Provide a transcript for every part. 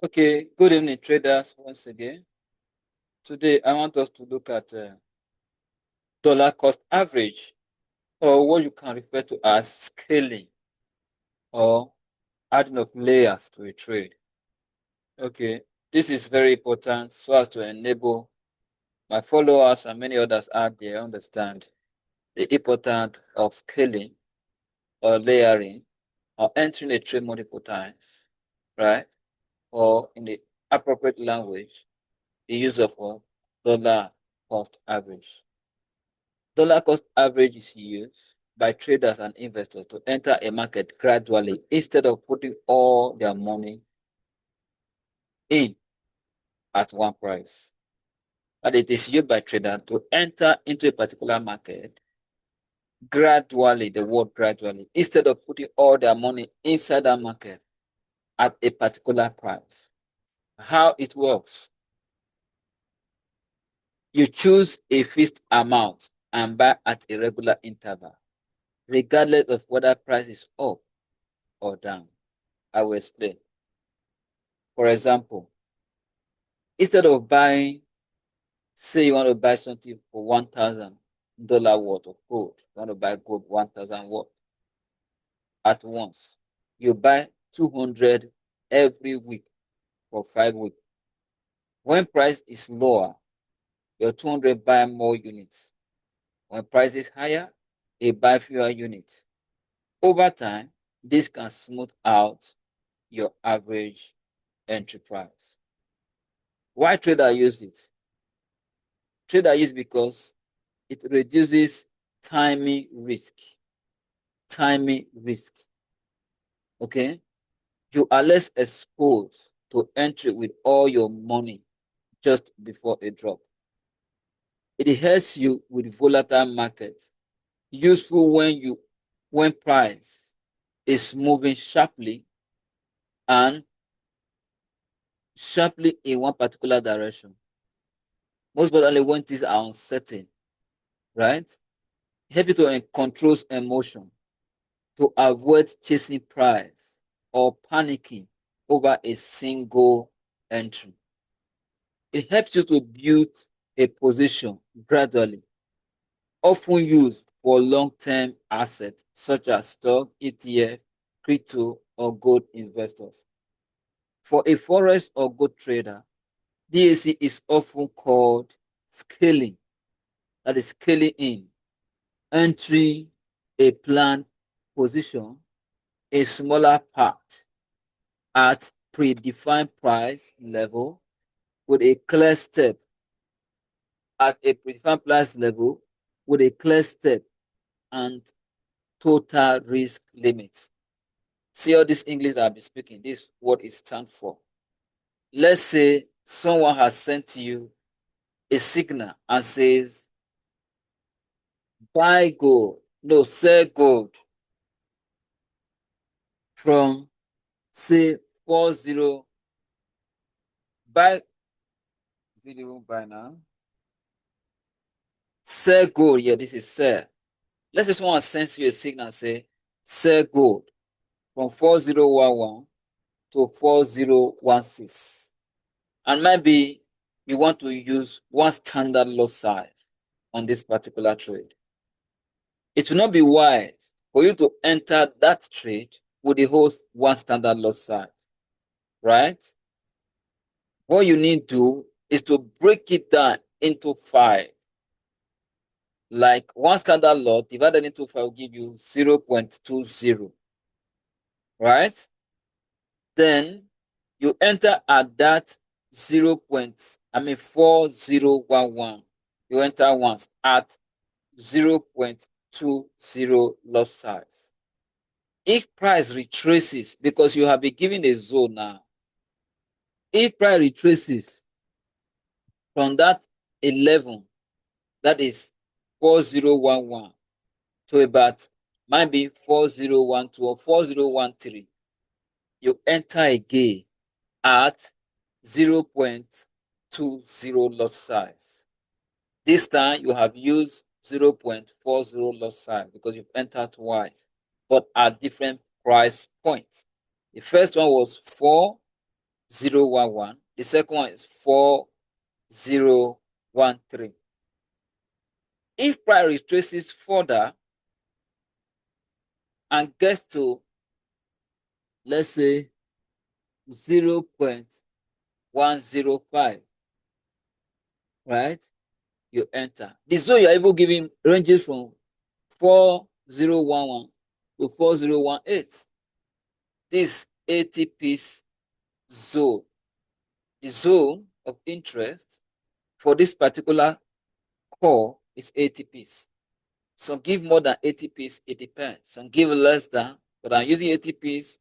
Okay, good evening, traders, once again. Today, I want us to look at dollar cost average, or what you can refer to as scaling or adding of layers to a trade. Okay, this is very important so as to enable my followers and many others out there understand the importance of scaling or layering or entering a trade multiple times, right? Or in the appropriate language, the use of dollar cost average. Dollar cost average is used by traders and investors to enter a market gradually instead of putting all their money in at one price. And it is used by traders to enter into a particular market gradually, the word gradually, instead of putting all their money inside that market at a particular price. How it works: you choose a fixed amount and buy at a regular interval, regardless of whether price is up or down. I will explain. For example, instead of buying, say you want to buy something for $1,000 worth of gold, you want to buy gold 1,000 worth at once. You buy 200 every week for 5 weeks. When price is lower, your 200 buy more units. When price is higher, you buy fewer units. Over time, this can smooth out your average entry price. Why trader use it? Trader use because it reduces timing risk. Timing risk. Okay? You are less exposed to entry with all your money just before a drop. It helps you with volatile markets. Useful when price is moving and sharply in one particular direction. Most importantly, when things are uncertain, right? Help you to control emotion, to avoid chasing price or panicking over a single entry. It helps you to build a position gradually, often used for long-term assets such as stock, ETF, crypto, or gold investors. For a forex or gold trader, DAC is often called scaling, that is scaling in, entering a planned position, a smaller part at predefined price level with a clear step at a predefined price level with a clear step and total risk limit. See all this English I'll be speaking, this is what it stands for. Let's say someone has sent you a signal and says, buy gold, no, sell gold from, say, 40, buy, video buy now, sell gold, yeah, this is sell. Let's say someone sends you a signal and say, sell gold from 4011 to 4016. And maybe you want to use one standard lot size on this particular trade. It will not be wise for you to enter that trade with the whole one standard lot size, right? What you need to do is to break it down into 5. Like one standard lot divided into 5 will give you 0.20, right? Then you enter at that 4011. You enter once at 0.20 lot size. If price retraces, because you have been given a zone now, if price retraces from that 11, that is 4011, to about maybe 4012 or 4013, you enter again at 0.20 lot size. This time you have used 0.40 lot size because you've entered twice, but at different price points. The first one was 4, 011. The second one is 4013. If price retraces further and gets to, let's say, 0.105, right? You enter. The zone you're able giving ranges from 4011 to 4018. This 80 piece zone, the zone of interest for this particular call is 80 piece. Some give more than 80 piece, it depends. Some give less than, but I'm using 80 piece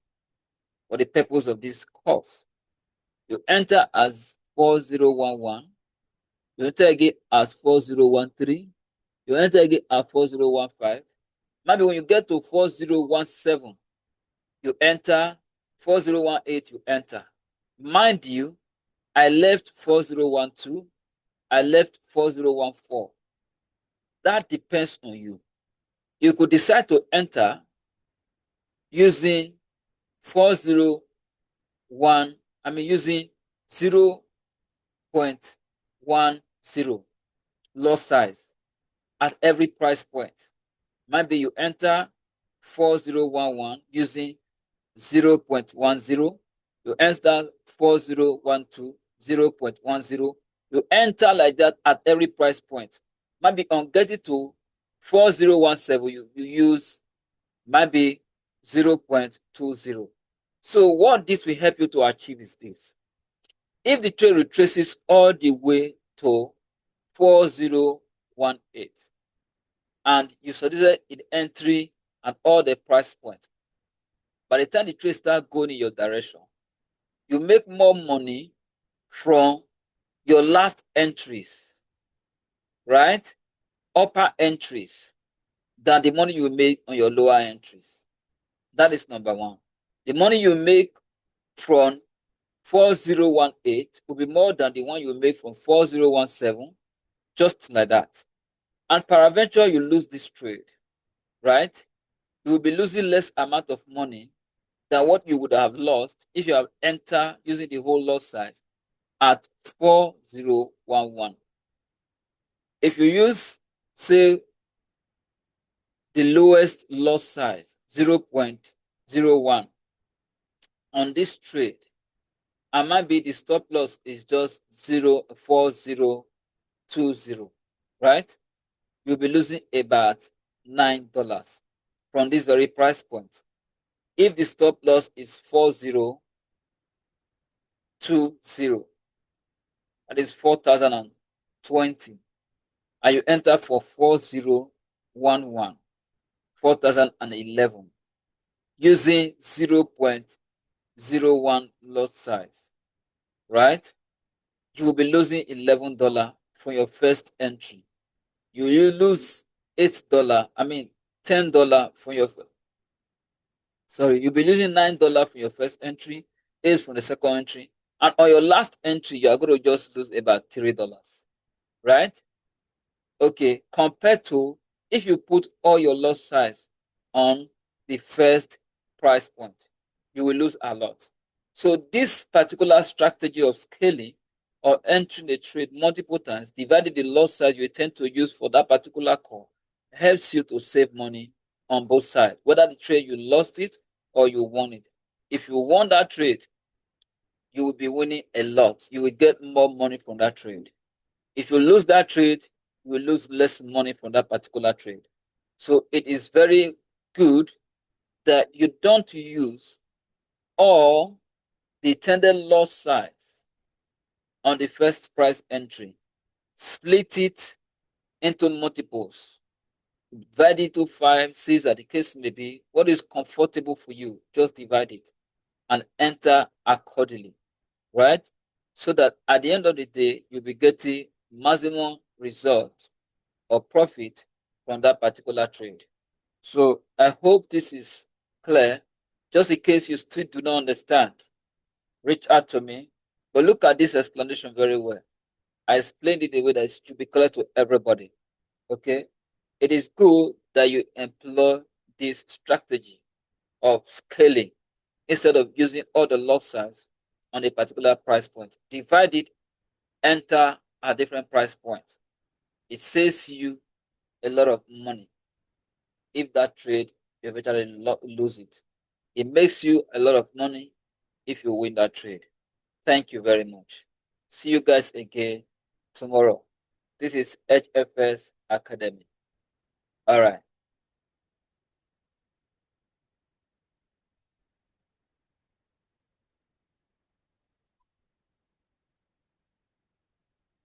for the purpose of this course. You enter as 4011, you enter again as 4013, you enter again at 4015. Maybe when you get to 4017, you enter 4018, you enter. Mind you, I left 4012, I left 4014. That depends on you. You could decide to enter using 401, using 0.10 lot size at every price point. Maybe you enter 4011 using 0.10, you enter 4012, 0.10, you enter like that at every price point. Maybe on getting to 4017, you use maybe 0.20. So what this will help you to achieve is this. If the trade retraces all the way to 4018 and you suggested an entry at all the price points, by the time the trade starts going in your direction, you make more money from your last entries, right? Upper entries than the money you make on your lower entries. That is number one. The money you make from 4018 will be more than the one you make from 4017, just like that. And peradventure, you lose this trade, right? You will be losing less amount of money than what you would have lost if you have entered using the whole lot size at 4011. If you use, say, the lowest lot size, 0.01, on this trade, and maybe the stop loss is just 0.4020, right? You'll be losing about $9 from this very price point. If the stop loss is 4020, that is 4020, and you enter for 4011, 4011, using 0.01 lot size, right? You will be losing $11 from your first entry. You will lose $8, $10 from your, you'll be losing $9 from your first entry, 8 from the second entry, and on your last entry, you are going to just lose about $3, right? Okay, compared to if you put all your loss size on the first price point, you will lose a lot. So this particular strategy of scaling or entering a trade multiple times, dividing the loss size you tend to use for that particular call, helps you to save money on both sides, whether the trade you lost it or you won it. If you won that trade, you will be winning a lot. You will get more money from that trade. If you lose that trade, you will lose less money from that particular trade. So it is very good that you don't use all the intended loss size on the first price entry. Split it into multiples. Divide it to 5, 6, as the case may be. What is comfortable for you, just divide it and enter accordingly, right? So that at the end of the day, you'll be getting maximum result or profit from that particular trade. So I hope this is clear. Just in case you still do not understand, reach out to me. But look at this explanation very well. I explained it the way that it should be clear to everybody. Okay? It is good that you employ this strategy of scaling instead of using all the lot size on a particular price point. Divide it, enter at different price points. It saves you a lot of money if that trade you eventually lose it. It makes you a lot of money if you win that trade. Thank you very much. See you guys again tomorrow. This is HFS Academy. All right.